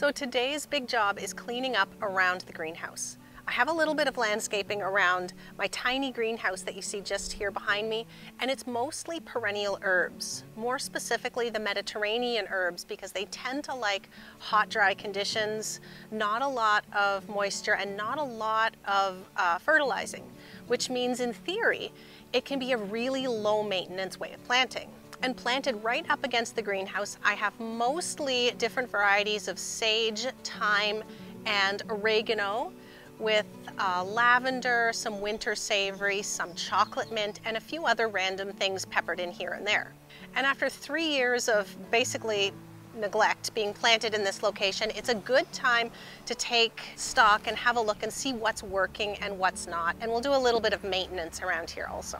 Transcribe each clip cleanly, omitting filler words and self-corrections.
So today's big job is cleaning up around the greenhouse. I have a little bit of landscaping around my tiny greenhouse that you see just here behind me, and it's mostly perennial herbs, more specifically the Mediterranean herbs, because they tend to like hot, dry conditions, not a lot of moisture and not a lot of fertilizing, which means in theory, it can be a really low maintenance way of planting. And planted right up against the greenhouse, I have mostly different varieties of sage, thyme, and oregano, with lavender, some winter savory, some chocolate mint, and a few other random things peppered in here and there. And after 3 years of basically neglect being planted in this location, it's a good time to take stock and have a look and see what's working and what's not. And we'll do a little bit of maintenance around here also.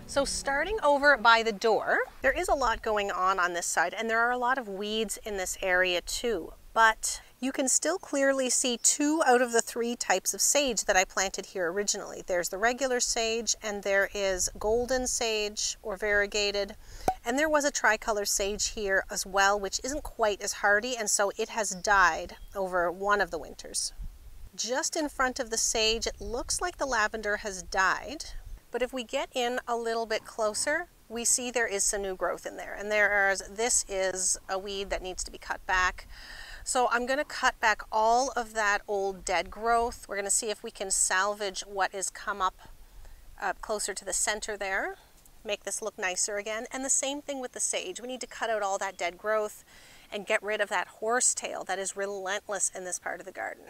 So starting over by the door, there is a lot going on this side, and there are a lot of weeds in this area too. But you can still clearly see 2 out of the 3 types of sage that I planted here originally. There's the regular sage, and there is golden sage or variegated. And there was a tricolor sage here as well, which isn't quite as hardy, and so it has died over one of the winters. Just in front of the sage, it looks like the lavender has died. But if we get in a little bit closer, we see there is some new growth in there. And this is a weed that needs to be cut back. So I'm going to cut back all of that old dead growth. We're going to see if we can salvage what has come up closer to the center there, make this look nicer again. And the same thing with the sage. We need to cut out all that dead growth and get rid of that horsetail that is relentless in this part of the garden.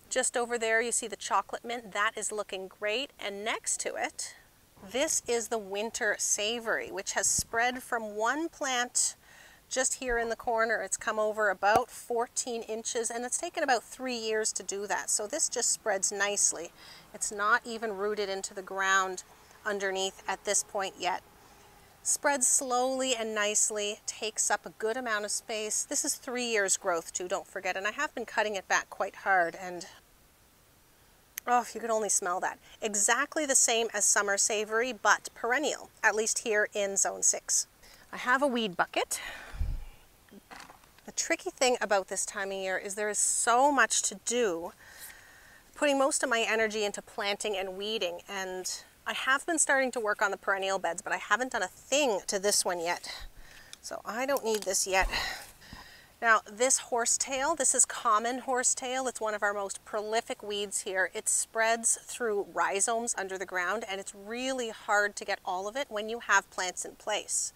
Just over there you see the chocolate mint. That is looking great. And next to it, this is the winter savory, which has spread from one plant just here in the corner. It's come over about 14 inches, and it's taken about 3 years to do that. So this just spreads nicely. It's not even rooted into the ground underneath at this point yet. Spreads slowly and nicely, takes up a good amount of space. This is 3 years growth too, don't forget, and I have been cutting it back quite hard, and oh, if you could only smell that. Exactly the same as summer savory, but perennial, at least here in zone 6. I have a weed bucket. The tricky thing about this time of year is there is so much to do, putting most of my energy into planting and weeding, and I have been starting to work on the perennial beds, but I haven't done a thing to this one yet. So I don't need this yet. Now this horsetail, this is common horsetail. It's one of our most prolific weeds here. It spreads through rhizomes under the ground, and it's really hard to get all of it when you have plants in place.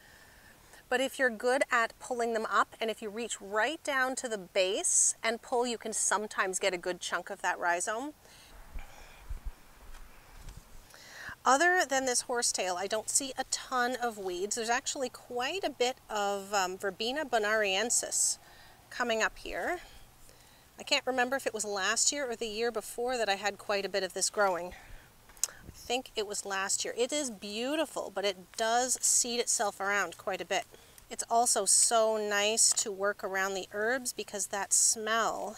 But if you're good at pulling them up, and if you reach right down to the base and pull, you can sometimes get a good chunk of that rhizome. Other than this horsetail, I don't see a ton of weeds. There's actually quite a bit of Verbena bonariensis coming up here. I can't remember if it was last year or the year before that I had quite a bit of this growing. I think it was last year. It is beautiful, but it does seed itself around quite a bit. It's also so nice to work around the herbs because that smell,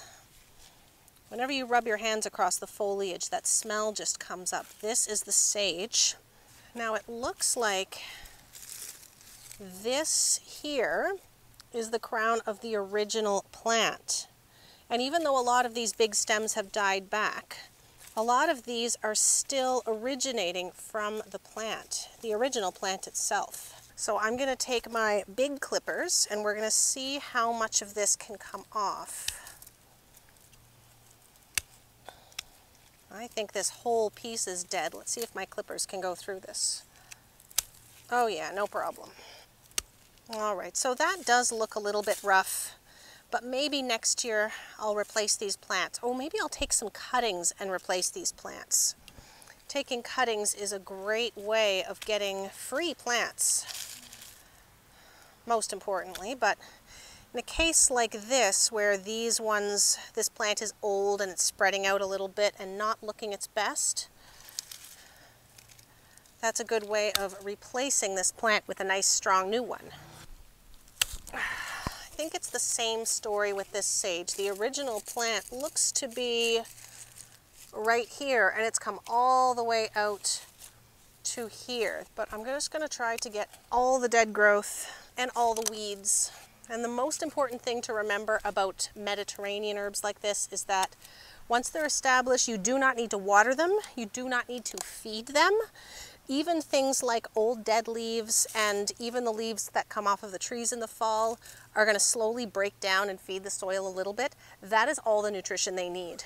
whenever you rub your hands across the foliage, that smell just comes up. This is the sage. Now it looks like this here is the crown of the original plant. And even though a lot of these big stems have died back, a lot of these are still originating from the plant, the original plant itself. So I'm going to take my big clippers and we're going to see how much of this can come off. I think this whole piece is dead. Let's see if my clippers can go through this. Oh yeah, no problem. All right, so that does look a little bit rough. But maybe next year I'll replace these plants. Oh, maybe I'll take some cuttings and replace these plants. Taking cuttings is a great way of getting free plants, most importantly. But in a case like this, where this plant is old and it's spreading out a little bit and not looking its best, that's a good way of replacing this plant with a nice strong new one. I think it's the same story with this sage. The original plant looks to be right here, and it's come all the way out to here. But I'm just going to try to get all the dead growth and all the weeds. And the most important thing to remember about Mediterranean herbs like this is that once they're established, you do not need to water them. You do not need to feed them. Even things like old dead leaves and even the leaves that come off of the trees in the fall are going to slowly break down and feed the soil a little bit. That is all the nutrition they need.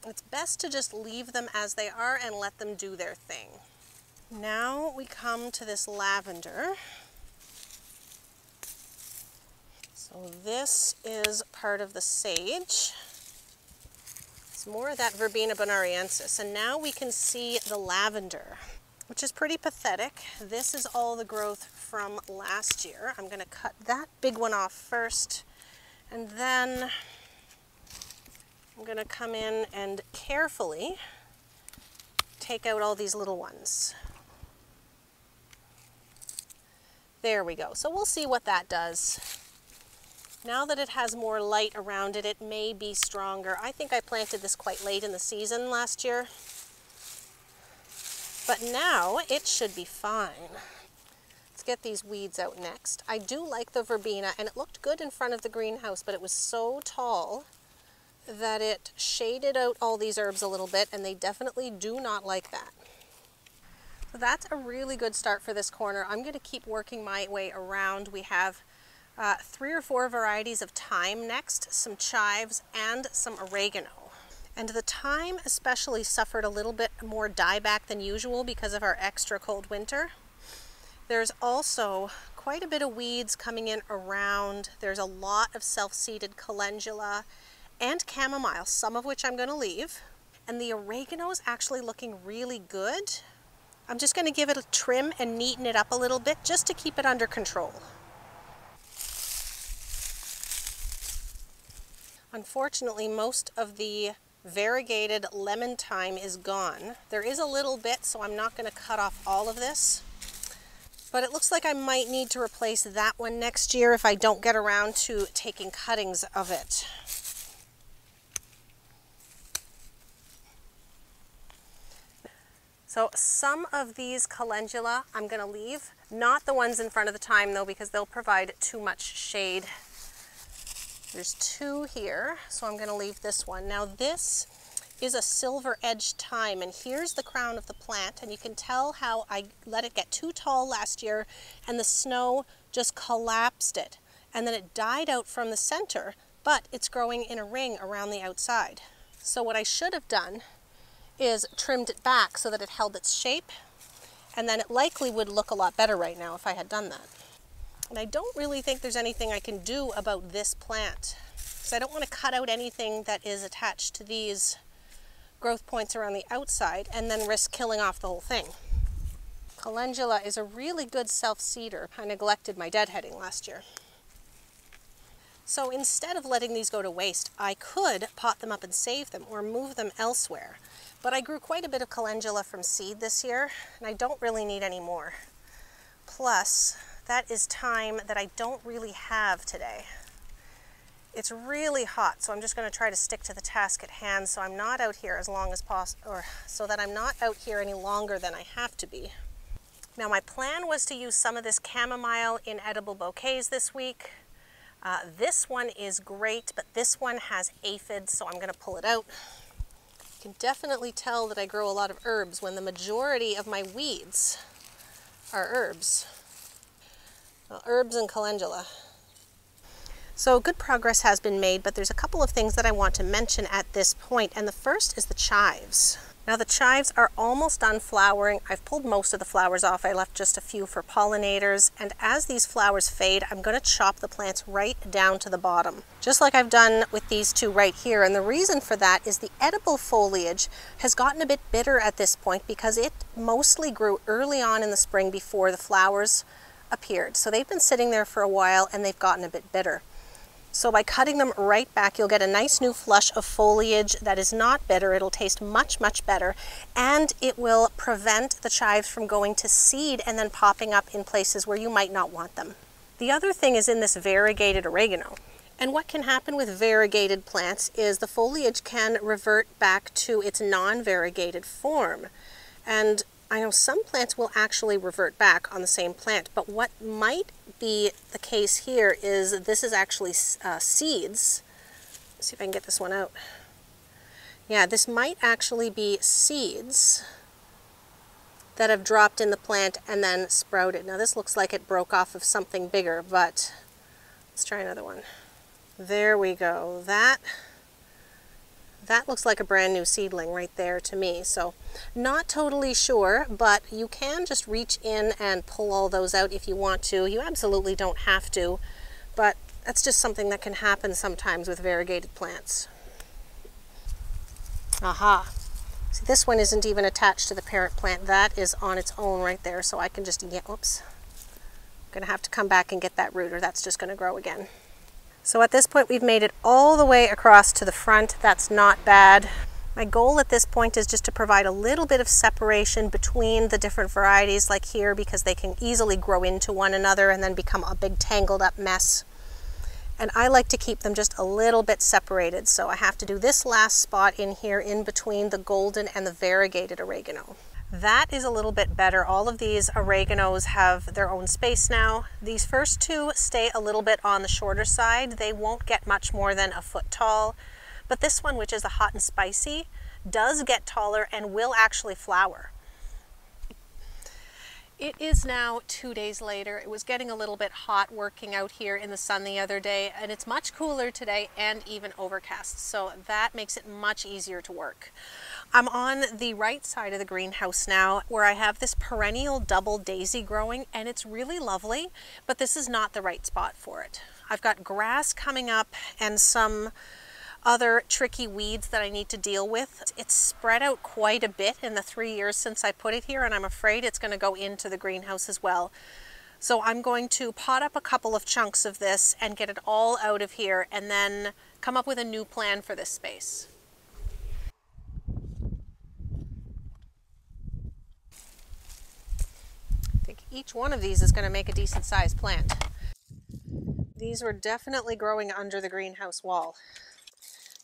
It's best to just leave them as they are and let them do their thing. Now we come to this lavender. So this is part of the sage. It's more of that Verbena bonariensis. And now we can see the lavender, which is pretty pathetic. This is all the growth from last year. I'm going to cut that big one off first, and then I'm going to come in and carefully take out all these little ones. There we go. So we'll see what that does. Now that it has more light around it, it may be stronger. I think I planted this quite late in the season last year, but now it should be fine. Let's get these weeds out next. I do like the verbena, and it looked good in front of the greenhouse, but it was so tall that it shaded out all these herbs a little bit, and they definitely do not like that. So that's a really good start for this corner. I'm going to keep working my way around. We have 3 or 4 varieties of thyme next, some chives, and some oregano. And the thyme especially suffered a little bit more dieback than usual because of our extra cold winter. There's also quite a bit of weeds coming in around. There's a lot of self-seeded calendula and chamomile, some of which I'm going to leave. And the oregano is actually looking really good. I'm just going to give it a trim and neaten it up a little bit just to keep it under control. Unfortunately, most of the variegated lemon thyme is gone. There is a little bit, so I'm not going to cut off all of this. But it looks like I might need to replace that one next year if I don't get around to taking cuttings of it. So some of these calendula I'm going to leave, not the ones in front of the thyme though, because they'll provide too much shade. There's 2 here, so I'm going to leave this one. Now this is a silver edged thyme, and here's the crown of the plant, and you can tell how I let it get too tall last year and the snow just collapsed it, and then it died out from the center, but it's growing in a ring around the outside. So what I should have done is trimmed it back so that it held its shape, and then it likely would look a lot better right now if I had done that. And I don't really think there's anything I can do about this plant, because I don't want to cut out anything that is attached to these growth points around the outside and then risk killing off the whole thing. Calendula is a really good self-seeder. I neglected my deadheading last year. So instead of letting these go to waste, I could pot them up and save them or move them elsewhere. But I grew quite a bit of calendula from seed this year, and I don't really need any more. Plus, that is thyme that I don't really have today. It's really hot, so I'm just going to try to stick to the task at hand so I'm not out here as long as possible, or so that I'm not out here any longer than I have to be. Now my plan was to use some of this chamomile in edible bouquets this week. This one is great, but this one has aphids, so I'm going to pull it out. You can definitely tell that I grow a lot of herbs when the majority of my weeds are herbs. Well, herbs and calendula. So good progress has been made, but there's a couple of things that I want to mention at this point, and the first is the chives. Now the chives are almost done flowering. I've pulled most of the flowers off. I left just a few for pollinators, and as these flowers fade, I'm going to chop the plants right down to the bottom, just like I've done with these 2 right here. And the reason for that is the edible foliage has gotten a bit bitter at this point because it mostly grew early on in the spring before the flowers appeared. So they've been sitting there for a while and they've gotten a bit bitter. So by cutting them right back, you'll get a nice new flush of foliage that is not bitter. It'll taste much, much better, and it will prevent the chives from going to seed and then popping up in places where you might not want them. The other thing is in this variegated oregano. And what can happen with variegated plants is the foliage can revert back to its non-variegated form. And I know some plants will actually revert back on the same plant, but what might be the case here is this is actually seeds. Let's see if I can get this one out. Yeah, this might actually be seeds that have dropped in the plant and then sprouted. Now this looks like it broke off of something bigger, but let's try another one. There we go. That looks like a brand new seedling right there to me. So not totally sure, but you can just reach in and pull all those out if you want to. You absolutely don't have to, but that's just something that can happen sometimes with variegated plants. Aha. See, this one isn't even attached to the parent plant. That is on its own right there, so I can just, whoops. I'm gonna have to come back and get that root, or that's just gonna grow again. So at this point, we've made it all the way across to the front. That's not bad. My goal at this point is just to provide a little bit of separation between the different varieties like here, because they can easily grow into one another and then become a big tangled up mess. And I like to keep them just a little bit separated. So I have to do this last spot in here in between the golden and the variegated oregano. That is a little bit better. All of these oreganos have their own space now. These first two stay a little bit on the shorter side. They won't get much more than a foot tall. But this one, which is a hot and spicy, does get taller and will actually flower. It is now 2 days later. It was getting a little bit hot working out here in the sun the other day, and it's much cooler today and even overcast, so that makes it much easier to work. I'm on the right side of the greenhouse now, where I have this perennial double daisy growing, and it's really lovely, but this is not the right spot for it. I've got grass coming up and some other tricky weeds that I need to deal with. It's spread out quite a bit in the 3 years since I put it here, and I'm afraid it's going to go into the greenhouse as well. So I'm going to pot up a couple of chunks of this and get it all out of here, and then come up with a new plan for this space. I think each one of these is going to make a decent sized plant. These were definitely growing under the greenhouse wall.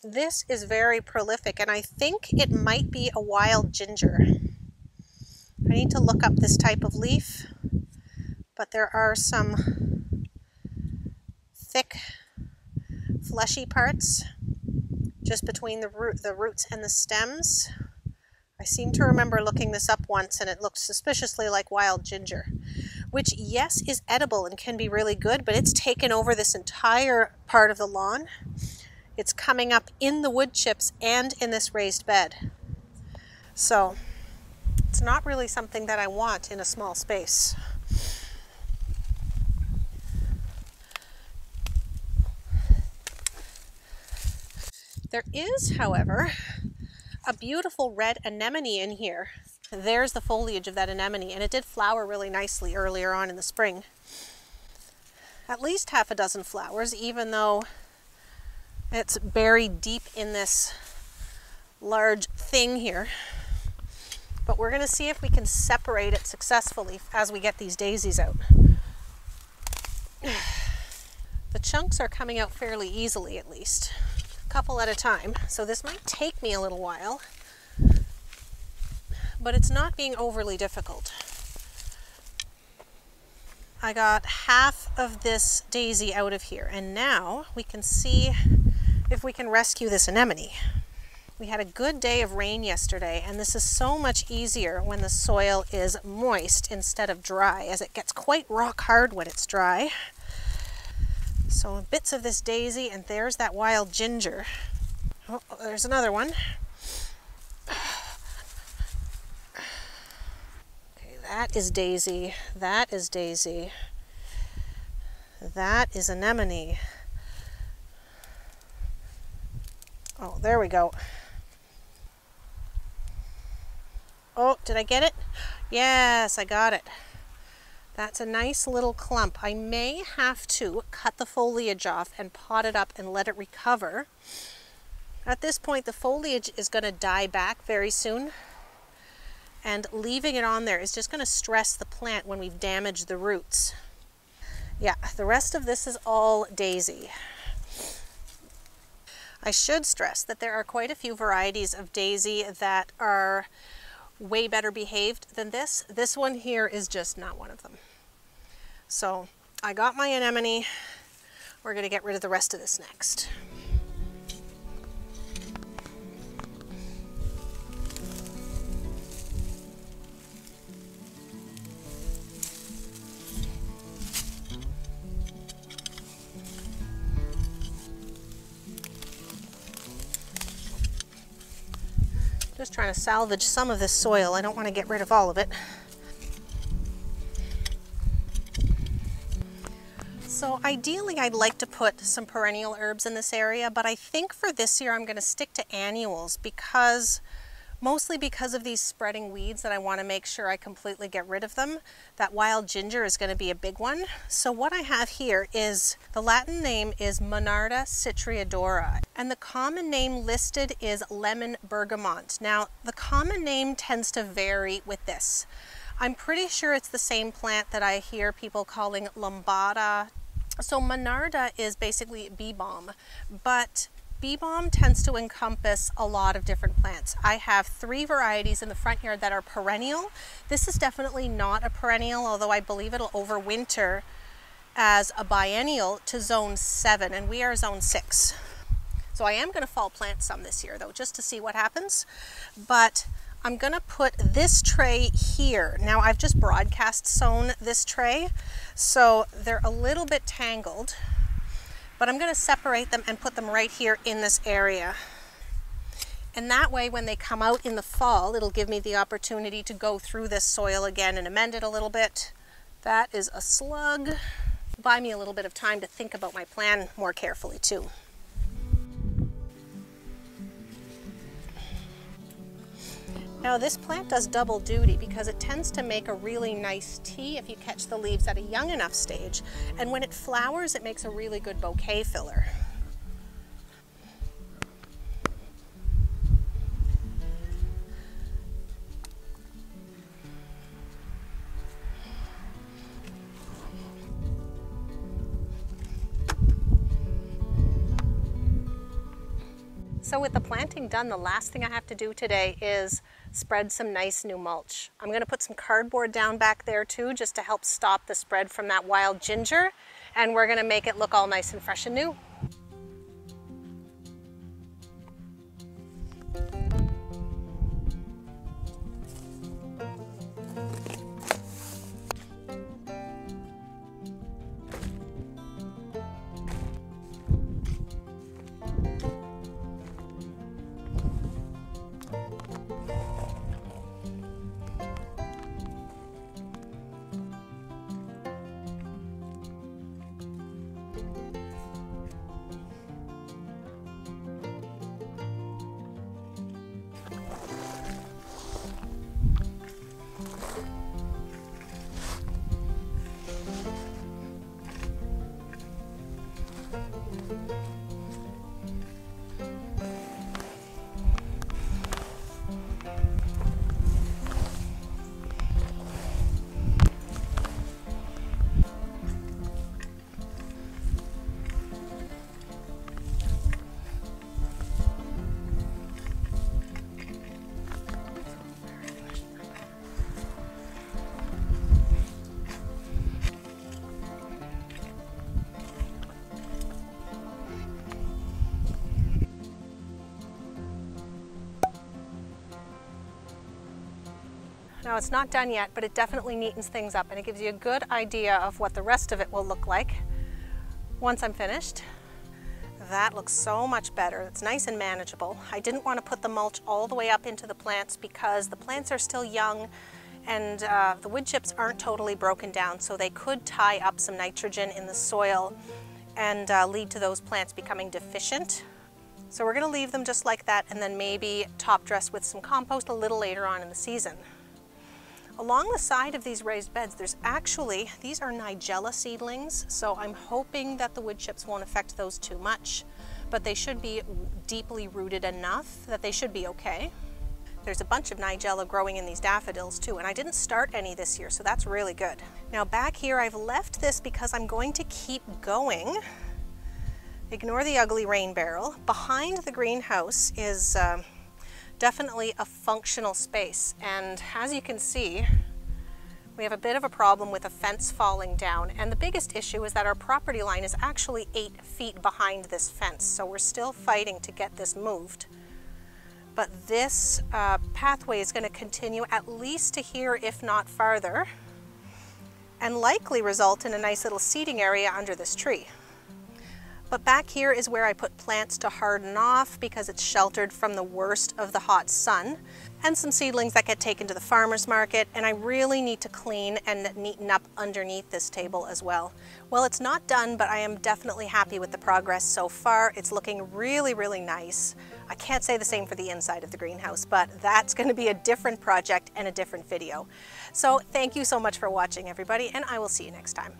This is very prolific, and I think it might be a wild ginger. I need to look up this type of leaf, but there are some thick, fleshy parts just between the roots and the stems. I seem to remember looking this up once, and it looked suspiciously like wild ginger, which, yes, is edible and can be really good, but it's taken over this entire part of the lawn. It's coming up in the wood chips and in this raised bed. So it's not really something that I want in a small space. There is, however, a beautiful red anemone in here. There's the foliage of that anemone, and it did flower really nicely earlier on in the spring. At least half a dozen flowers, even though it's buried deep in this large thing here. But we're going to see if we can separate it successfully as we get these daisies out. The chunks are coming out fairly easily, at least. A couple at a time. So this might take me a little while, but it's not being overly difficult. I got half of this daisy out of here, and now we can see if we can rescue this anemone. We had a good day of rain yesterday, and this is so much easier when the soil is moist instead of dry, as it gets quite rock hard when it's dry. So bits of this daisy, and there's that wild ginger. Oh, there's another one. Okay, that is daisy. That is daisy. That is anemone. Oh, there we go. Oh, did I get it? Yes, I got it. That's a nice little clump. I may have to cut the foliage off and pot it up and let it recover. At this point, the foliage is going to die back very soon, and leaving it on there is just going to stress the plant when we've damaged the roots. Yeah, the rest of this is all daisy. I should stress that there are quite a few varieties of daisy that are way better behaved than this. This one here is just not one of them. So I got my anemone. We're going to get rid of the rest of this next. Just trying to salvage some of this soil. I don't want to get rid of all of it. So ideally I'd like to put some perennial herbs in this area, but I think for this year I'm going to stick to annuals mostly because of these spreading weeds that I want to make sure I completely get rid of them. That wild ginger is going to be a big one. So what I have here is, the Latin name is Monarda citriodora, and the common name listed is lemon bergamot. Now the common name tends to vary with this. I'm pretty sure it's the same plant that I hear people calling lambada. So Monarda is basically bee balm, but bee balm tends to encompass a lot of different plants. I have 3 varieties in the front yard that are perennial. This is definitely not a perennial, although I believe it'll overwinter as a biennial to zone 7, and we are zone 6. So I am going to fall plant some this year though, just to see what happens. But I'm going to put this tray here. Now I've just broadcast sown this tray, so they're a little bit tangled. But I'm going to separate them and put them right here in this area. And that way when they come out in the fall, it'll give me the opportunity to go through this soil again and amend it a little bit. That is a slug. Buy me a little bit of time to think about my plan more carefully too. Now this plant does double duty because it tends to make a really nice tea if you catch the leaves at a young enough stage, and when it flowers it makes a really good bouquet filler. So with the planting done, the last thing I have to do today is spread some nice new mulch. I'm going to put some cardboard down back there too, just to help stop the spread from that wild ginger, and we're going to make it look all nice and fresh and new. Now it's not done yet, but it definitely neatens things up and it gives you a good idea of what the rest of it will look like once I'm finished. That looks so much better. It's nice and manageable. I didn't want to put the mulch all the way up into the plants because the plants are still young and the wood chips aren't totally broken down, so they could tie up some nitrogen in the soil and lead to those plants becoming deficient. So we're going to leave them just like that and then maybe top dress with some compost a little later on in the season. Along the side of these raised beds, these are Nigella seedlings, so I'm hoping that the wood chips won't affect those too much, but they should be deeply rooted enough that they should be okay. There's a bunch of Nigella growing in these daffodils too, and I didn't start any this year, so that's really good. Now back here, I've left this because I'm going to keep going. Ignore the ugly rain barrel. Behind the greenhouse is definitely a functional space. And as you can see, we have a bit of a problem with a fence falling down, and the biggest issue is that our property line is actually 8 feet behind this fence, so we're still fighting to get this moved. But this pathway is going to continue at least to here, if not farther, and likely result in a nice little seating area under this tree. But back here is where I put plants to harden off because it's sheltered from the worst of the hot sun, and some seedlings that get taken to the farmer's market, and I really need to clean and neaten up underneath this table as well. Well, it's not done, but I am definitely happy with the progress so far. It's looking really, really nice. I can't say the same for the inside of the greenhouse, but that's going to be a different project and a different video. So thank you so much for watching, everybody, and I will see you next time.